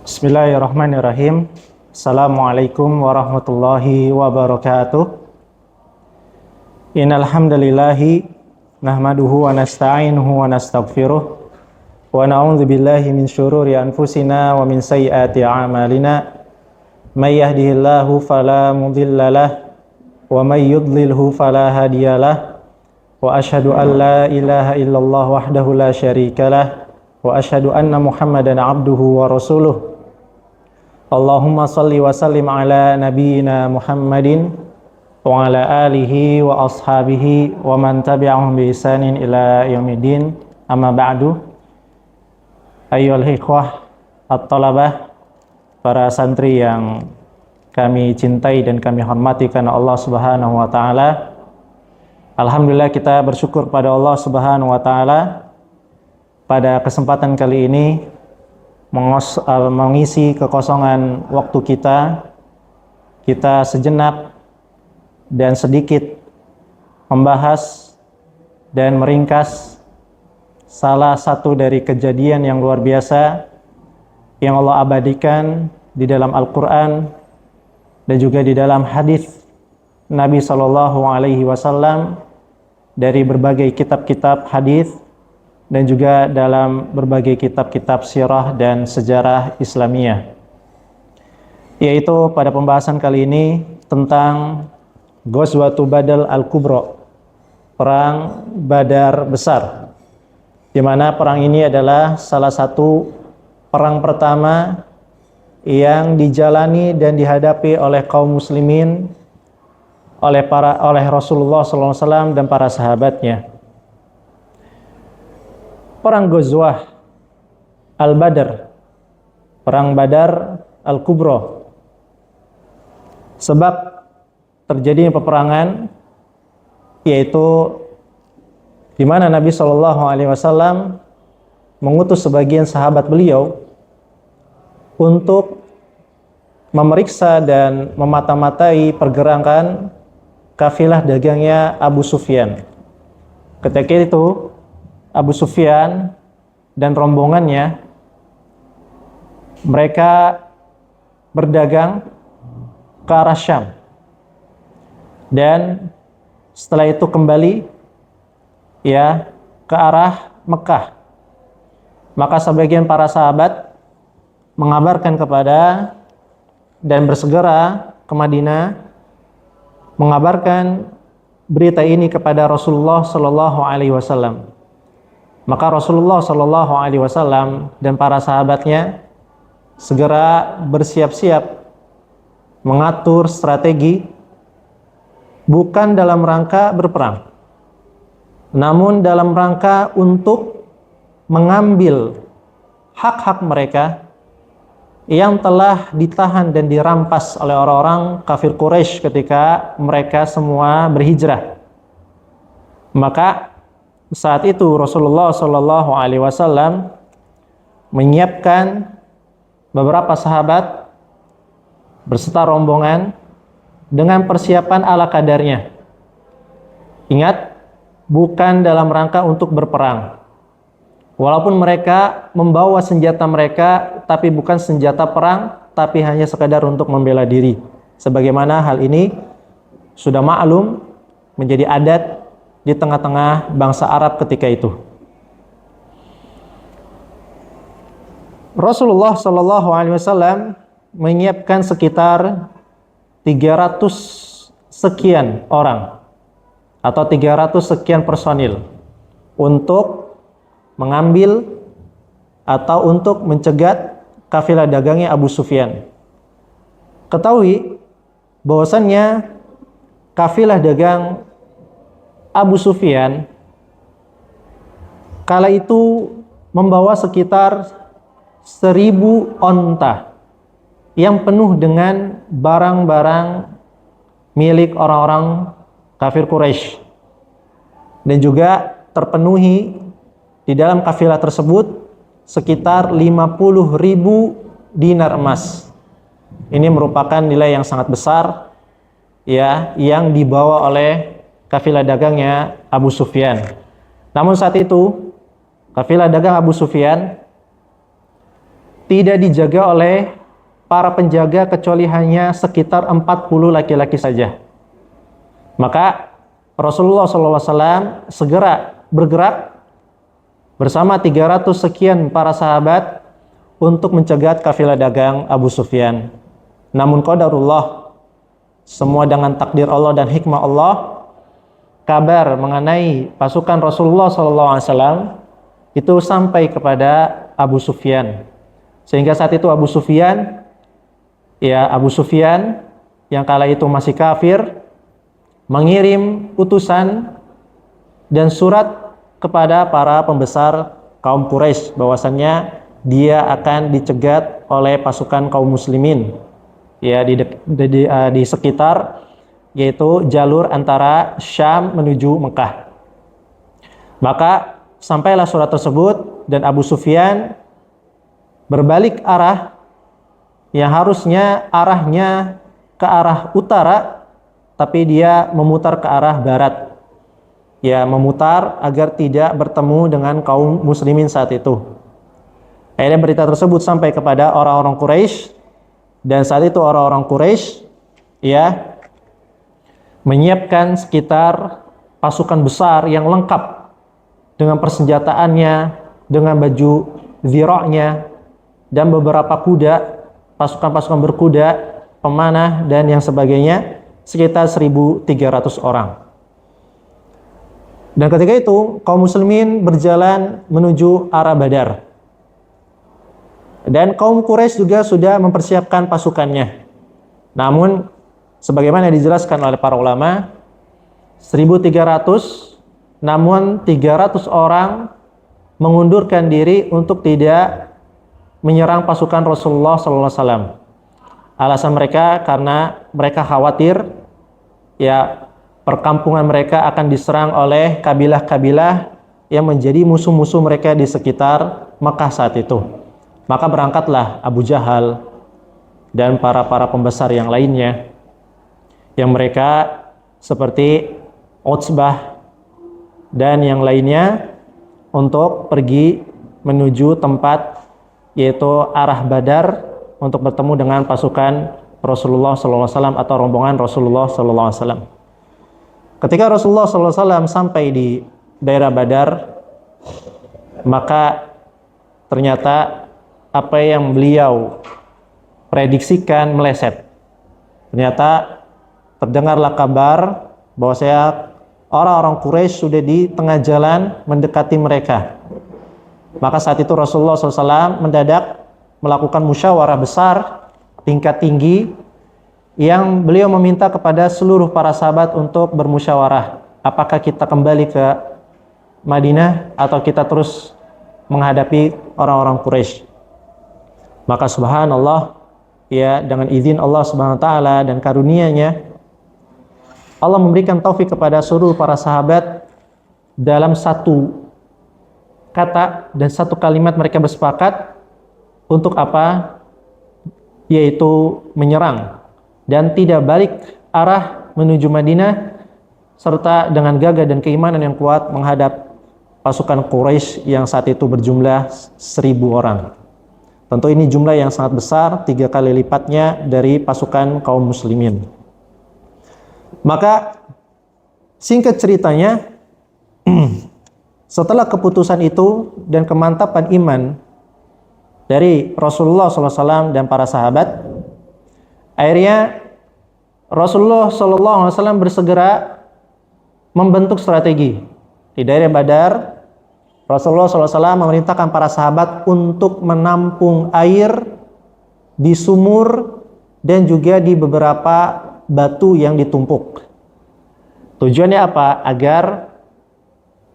Bismillahirrahmanirrahim. Assalamualaikum warahmatullahi wabarakatuh. Innal hamdalillahi nahmaduhu wa nasta'inuhu wa nastaghfiruh wa na'udzu billahi min syururi anfusina wa min sayyiati a'malina. May yahdihillahu fala mudhillalah wa may yudlilhu fala hadiyalah. Wa asyhadu an la ilaha illallah wahdahu la syarikalah wa asyhadu anna Muhammadan abduhu wa rasuluh. Allahumma salli wa sallim ala nabiyyina Muhammadin wa ala alihi wa ashabihi wa man tabi'ahum bi ihsanin ila yaumiddin. Amma ba'du. Ayyuhal ikhwah at-talabah, para santri yang kami cintai dan kami hormati karena Allah Subhanahu wa taala. Alhamdulillah, kita bersyukur pada Allah Subhanahu wa taala pada kesempatan kali ini mengisi kekosongan waktu kita sejenak dan sedikit membahas dan meringkas salah satu dari kejadian yang luar biasa yang Allah abadikan di dalam Al-Quran dan juga di dalam hadis Nabi SAW dari berbagai kitab-kitab hadis dan juga dalam berbagai kitab-kitab sirah dan sejarah Islamiyah. Yaitu pada pembahasan kali ini tentang Ghazwatu Badr Al-Kubra, perang Badar besar. Di mana perang ini adalah salah satu perang pertama yang dijalani dan dihadapi oleh kaum muslimin oleh Rasulullah SAW dan para sahabatnya. Perang Ghazwah Al-Badr, perang Badar Al-Kubra. Sebab terjadinya peperangan yaitu di mana Nabi SAW mengutus sebagian sahabat beliau untuk memeriksa dan memata-matai pergerakan kafilah dagangnya Abu Sufyan. Ketika itu Abu Sufyan dan rombongannya mereka berdagang ke arah Syam, dan setelah itu kembali ke arah Mekah. Maka sebagian para sahabat mengabarkan kepada dan bersegera ke Madinah mengabarkan berita ini kepada Rasulullah Shallallahu Alaihi Wasallam. Maka Rasulullah Shallallahu Alaihi Wasallam dan para sahabatnya segera bersiap-siap mengatur strategi, bukan dalam rangka berperang, namun dalam rangka untuk mengambil hak-hak mereka yang telah ditahan dan dirampas oleh orang-orang kafir Quraisy ketika mereka semua berhijrah. Maka saat itu Rasulullah Shallallahu Alaihi Wasallam menyiapkan beberapa sahabat berserta rombongan dengan persiapan ala kadarnya. Ingat, bukan dalam rangka untuk berperang. Walaupun mereka membawa senjata mereka, tapi bukan senjata perang, tapi hanya sekadar untuk membela diri. Sebagaimana hal ini sudah maklum menjadi adat di tengah-tengah bangsa Arab ketika itu. Rasulullah Shallallahu Alaihi Wasallam menyiapkan sekitar 300 sekian orang atau 300 sekian personil untuk mengambil atau untuk mencegat kafilah dagangnya Abu Sufyan. Ketahui bahwasannya kafilah dagang Abu Sufyan kala itu membawa sekitar 1000 onta yang penuh dengan barang-barang milik orang-orang kafir Quraisy, dan juga terpenuhi di dalam kafilah tersebut sekitar 50.000 dinar emas. Ini merupakan nilai yang sangat besar yang dibawa oleh kafilah dagangnya Abu Sufyan. Namun saat itu kafilah dagang Abu Sufyan tidak dijaga oleh para penjaga kecuali hanya sekitar 40 laki-laki saja. Maka Rasulullah SAW segera bergerak bersama 300 sekian para sahabat untuk mencegat kafilah dagang Abu Sufyan. Namun qadarullah, semua dengan takdir Allah dan hikmah Allah, kabar mengenai pasukan Rasulullah SAW itu sampai kepada Abu Sufyan. Sehingga saat itu Abu Sufyan yang kala itu masih kafir, mengirim utusan dan surat kepada para pembesar kaum Quraisy bahwasannya dia akan dicegat oleh pasukan kaum muslimin di sekitar, yaitu jalur antara Syam menuju Mekah. Maka sampailah surat tersebut dan Abu Sufyan berbalik arah yang harusnya arahnya ke arah utara, tapi dia memutar ke arah barat. Memutar agar tidak bertemu dengan kaum muslimin saat itu. Akhirnya berita tersebut sampai kepada orang-orang Quraisy, dan saat itu orang-orang Quraisy menyiapkan sekitar pasukan besar yang lengkap dengan persenjataannya, dengan baju zira'nya, dan beberapa kuda, pasukan-pasukan berkuda, pemanah, dan yang sebagainya, sekitar 1.300 orang. Dan ketika itu, kaum muslimin berjalan menuju arah Badar. Dan kaum Quraisy juga sudah mempersiapkan pasukannya. Namun, sebagaimana dijelaskan oleh para ulama, 1.300, namun 300 orang mengundurkan diri untuk tidak menyerang pasukan Rasulullah SAW. Alasan mereka karena mereka khawatir perkampungan mereka akan diserang oleh kabilah-kabilah yang menjadi musuh-musuh mereka di sekitar Mekah saat itu. Maka berangkatlah Abu Jahal dan para pembesar yang lainnya, yang mereka seperti Utsbah dan yang lainnya, untuk pergi menuju tempat yaitu arah Badar untuk bertemu dengan pasukan Rasulullah SAW atau rombongan Rasulullah SAW. Ketika Rasulullah SAW sampai di daerah Badar, maka ternyata apa yang beliau prediksikan meleset. Ternyata terdengarlah kabar bahwasanya orang-orang Quraisy sudah di tengah jalan mendekati mereka. Maka saat itu Rasulullah SAW mendadak melakukan musyawarah besar tingkat tinggi, yang beliau meminta kepada seluruh para sahabat untuk bermusyawarah. Apakah kita kembali ke Madinah atau kita terus menghadapi orang-orang Quraisy? Maka subhanallah, dengan izin Allah Subhanahu wa taala dan karunia-Nya, Allah memberikan taufik kepada seluruh para sahabat. Dalam satu kata dan satu kalimat mereka bersepakat untuk apa? Yaitu menyerang dan tidak balik arah menuju Madinah, serta dengan gagah dan keimanan yang kuat menghadap pasukan Quraisy yang saat itu berjumlah 1.000 orang. Tentu ini jumlah yang sangat besar, 3 kali lipatnya dari pasukan kaum muslimin. Maka singkat ceritanya, setelah keputusan itu dan kemantapan iman dari Rasulullah SAW dan para sahabat, akhirnya Rasulullah SAW bersegera membentuk strategi. Di daerah Badar, Rasulullah SAW memerintahkan para sahabat untuk menampung air di sumur dan juga di beberapa batu yang ditumpuk. Tujuannya apa? Agar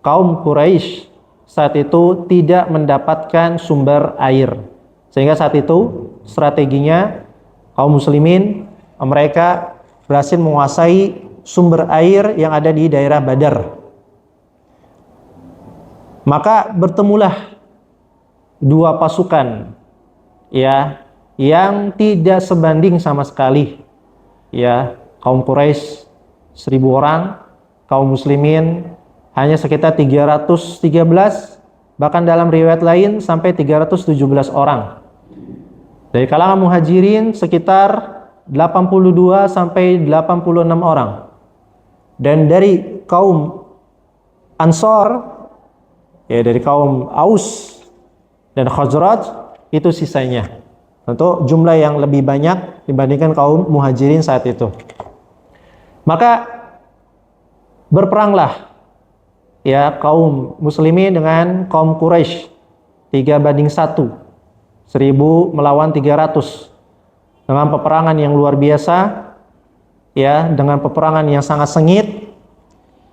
kaum Quraisy saat itu tidak mendapatkan sumber air. Sehingga saat itu strateginya kaum muslimin, mereka berhasil menguasai sumber air yang ada di daerah Badar. Maka bertemulah dua pasukan yang tidak sebanding sama sekali. Kaum Quraisy 1.000 orang, kaum muslimin hanya sekitar 313, bahkan dalam riwayat lain sampai 317 orang. Dari kalangan muhajirin sekitar 82 sampai 86 orang. Dan dari kaum Ansor, ya dari kaum Aus dan Khazraj, itu sisanya. Tentu jumlah yang lebih banyak dibandingkan kaum muhajirin saat itu. Maka berperanglah ya kaum muslimin dengan kaum Quraisy 3-1, 1000 melawan 300, dengan peperangan yang luar biasa, ya, dengan peperangan yang sangat sengit,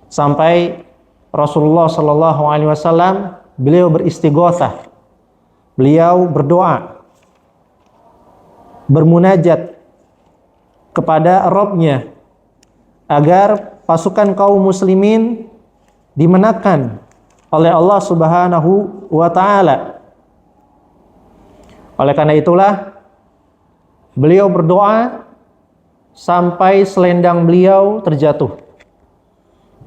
sampai Rasulullah Shallallahu Alaihi Wasallam beliau beristighotsah, beliau berdoa, bermunajat kepada Rabb-Nya agar pasukan kaum muslimin dimenangkan oleh Allah Subhanahu wa taala. Oleh karena itulah beliau berdoa sampai selendang beliau terjatuh.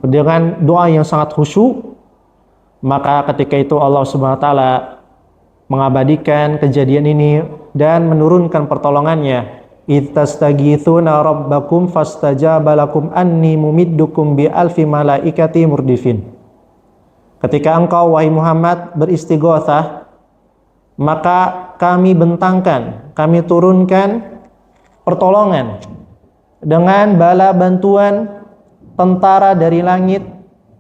Dengan doa yang sangat khusyuk, maka ketika itu Allah Subhanahu wa taala mengabadikan kejadian ini dan menurunkan pertolongannya. Ittastaghitsuna rabbakum fastajaba lakum anni mumiddukum bi alfi malaikati murdifin. Ketika engkau wahai Muhammad beristighotsah, maka kami bentangkan, kami turunkan pertolongan dengan bala bantuan tentara dari langit,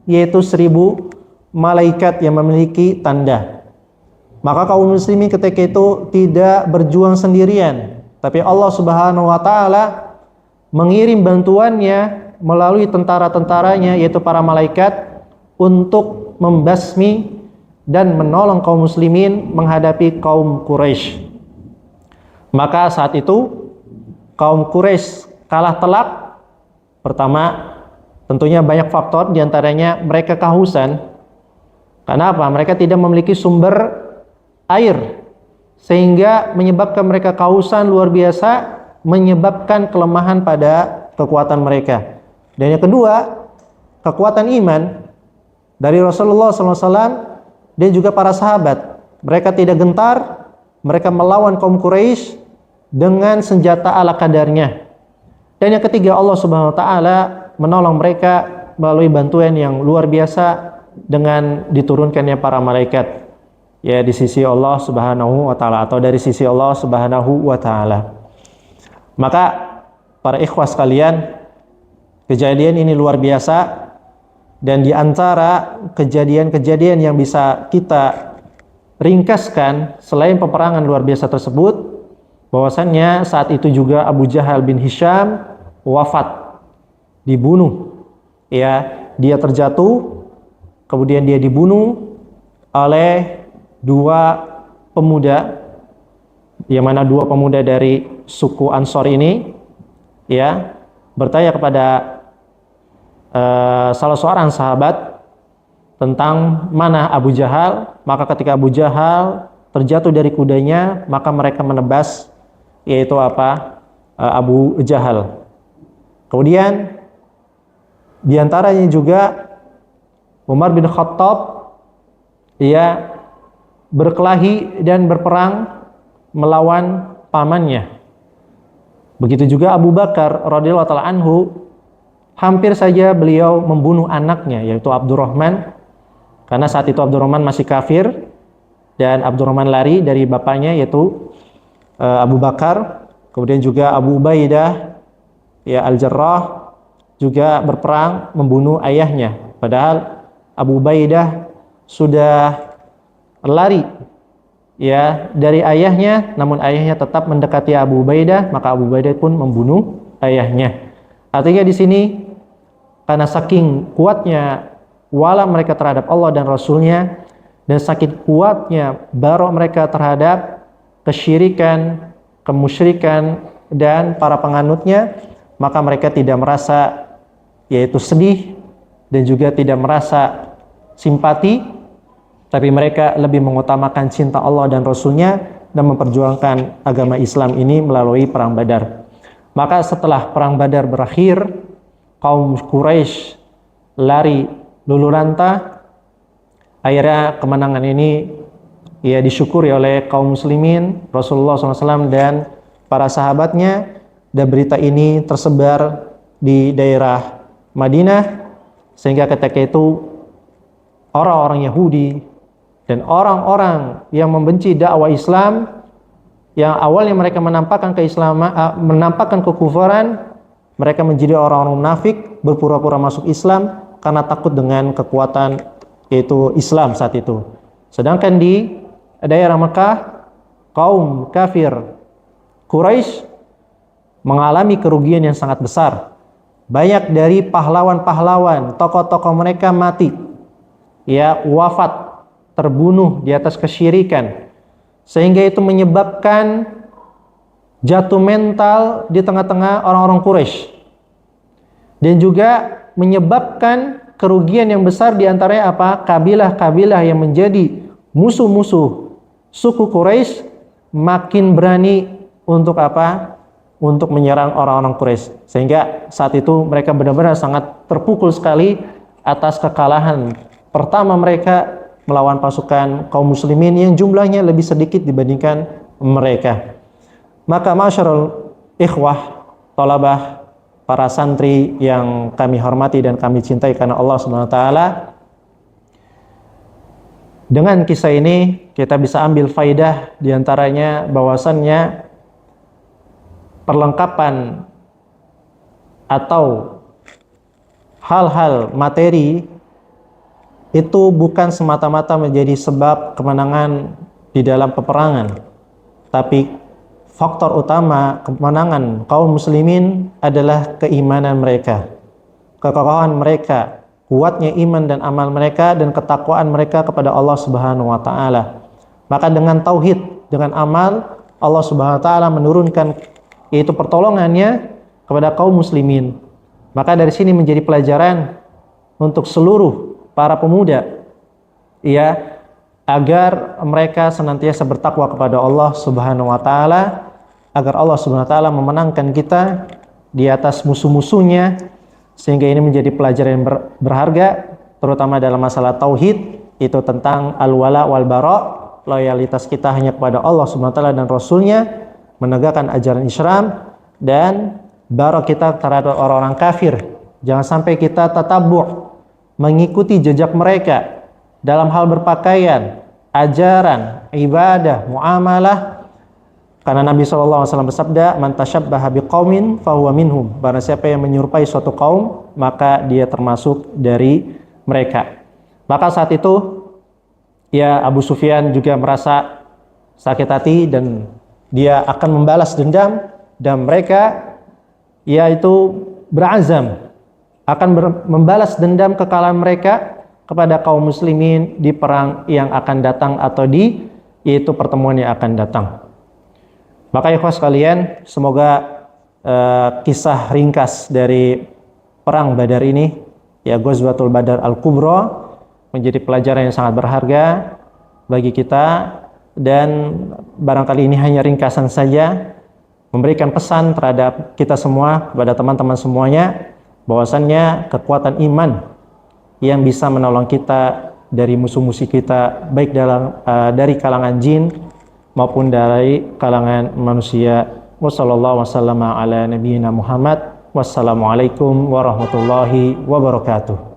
yaitu 1000 malaikat yang memiliki tanda. Maka kaum muslimin ketika itu tidak berjuang sendirian, tapi Allah Subhanahu wa taala mengirim bantuannya melalui tentara-tentaranya, yaitu para malaikat, untuk membasmi dan menolong kaum muslimin menghadapi kaum Quraisy. Maka saat itu kaum Quraisy kalah telak. Pertama, tentunya banyak faktor, diantaranya mereka kehausan. Karena apa? Mereka tidak memiliki sumber air, sehingga menyebabkan mereka kehausan luar biasa, menyebabkan kelemahan pada kekuatan mereka. Dan yang kedua, kekuatan iman dari Rasulullah SAW dan juga para sahabat. Mereka tidak gentar, mereka melawan kaum Quraisy dengan senjata ala kadarnya. Dan yang ketiga, Allah Subhanahu wa taala menolong mereka melalui bantuan yang luar biasa dengan diturunkannya para malaikat, ya, di sisi Allah Subhanahu wa taala, atau dari sisi Allah Subhanahu wa taala. Maka para ikhwah sekalian, kejadian ini luar biasa. Dan di antara kejadian-kejadian yang bisa kita ringkaskan selain peperangan luar biasa tersebut, bahwasannya saat itu juga Abu Jahal bin Hisham wafat, dibunuh. Ya, dia terjatuh, kemudian dia dibunuh oleh 2 pemuda, yang mana 2 pemuda dari suku Ansor ini, ya, bertanya kepada salah seorang sahabat tentang mana Abu Jahal. Maka ketika Abu Jahal terjatuh dari kudanya, maka mereka menebas, yaitu apa? Abu Jahal. Kemudian diantaranya juga Umar bin Khattab, ia berkelahi dan berperang melawan pamannya. Begitu juga Abu Bakar radhiyallahu taala anhu, hampir saja beliau membunuh anaknya, yaitu Abdurrahman, karena saat itu Abdurrahman masih kafir, dan Abdurrahman lari dari bapaknya, yaitu Abu Bakar. Kemudian juga Abu Ubaidah, ya, Al-Jarrah, juga berperang membunuh ayahnya, padahal Abu Ubaidah sudah lari, ya, dari ayahnya, namun ayahnya tetap mendekati Abu Ubaidah, maka Abu Ubaidah pun membunuh ayahnya. Artinya di sini, karena saking kuatnya wala mereka terhadap Allah dan Rasulnya, dan saking kuatnya barok mereka terhadap kesyirikan, kemusyrikan, dan para penganutnya, maka mereka tidak merasa, yaitu sedih, dan juga tidak merasa simpati, tapi mereka lebih mengutamakan cinta Allah dan Rasulnya dan memperjuangkan agama Islam ini melalui perang Badar. Maka setelah perang Badar berakhir, kaum Quraisy lari lulu lantah. Akhirnya kemenangan ini ya disyukuri oleh kaum muslimin, Rasulullah SAW dan para sahabatnya, dan berita ini tersebar di daerah Madinah, sehingga ketika itu orang-orang Yahudi dan orang-orang yang membenci dakwah Islam, yang awalnya mereka menampakkan keislaman, menampakkan kekufuran, mereka menjadi orang-orang munafik, berpura-pura masuk Islam karena takut dengan kekuatan yaitu Islam saat itu. Sedangkan di daerah Mekah, kaum kafir Quraisy mengalami kerugian yang sangat besar. Banyak dari pahlawan-pahlawan, tokoh-tokoh mereka mati, ya wafat, terbunuh di atas kesyirikan, sehingga itu menyebabkan jatuh mental di tengah-tengah orang-orang Quraisy, dan juga menyebabkan kerugian yang besar di antaranya apa? Kabilah-kabilah yang menjadi musuh-musuh suku Quraisy makin berani untuk apa? Untuk menyerang orang-orang Quraisy, sehingga saat itu mereka benar-benar sangat terpukul sekali atas kekalahan pertama mereka melawan pasukan kaum muslimin yang jumlahnya lebih sedikit dibandingkan mereka. Maka masyarul ikhwah, thalabah, para santri yang kami hormati dan kami cintai karena Allah Subhanahu wa taala, dengan kisah ini kita bisa ambil faidah diantaranya bahwasannya perlengkapan atau hal-hal materi itu bukan semata-mata menjadi sebab kemenangan di dalam peperangan, tapi faktor utama kemenangan kaum muslimin adalah keimanan mereka, kekokohan mereka, kuatnya iman dan amal mereka, dan ketakwaan mereka kepada Allah Subhanahu wa taala. Maka dengan tauhid, dengan amal, Allah Subhanahu wa taala menurunkan yaitu pertolongannya kepada kaum muslimin. Maka dari sini menjadi pelajaran untuk seluruh para pemuda, ya, agar mereka senantiasa bertakwa kepada Allah Subhanahu wa taala, agar Allah Subhanahu wa taala memenangkan kita di atas musuh-musuhnya, sehingga ini menjadi pelajaran yang berharga terutama dalam masalah tauhid, itu tentang al-wala wal bara, loyalitas kita hanya kepada Allah Subhanahu wa taala dan Rasulnya, menegakkan ajaran Islam, dan bara kita terhadap orang-orang kafir. Jangan sampai kita tatabu', mengikuti jejak mereka dalam hal berpakaian, ajaran, ibadah, muamalah. Karena Nabi SAW bersabda, man tashabbaha biqaumin fahuwa minhum. Barang siapa yang menyerupai suatu kaum, maka dia termasuk dari mereka. Maka saat itu, ya, Abu Sufyan juga merasa sakit hati dan dia akan membalas dendam, dan mereka yaitu berazam akan membalas dendam kekalahan mereka kepada kaum muslimin di perang yang akan datang atau di yaitu pertemuan yang akan datang. Maka ikhwas sekalian, semoga kisah ringkas dari perang Badar ini, ya Ghazwatul Badar Al-Kubra, menjadi pelajaran yang sangat berharga bagi kita. Dan barangkali ini hanya ringkasan saja, memberikan pesan terhadap kita semua, kepada teman-teman semuanya, bahwasannya kekuatan iman yang bisa menolong kita dari musuh-musuh kita, baik dari kalangan jin maupun dari kalangan manusia. Wassallallahu wasallam ala nabiyyina Muhammad. Wassalamualaikum warahmatullahi wabarakatuh.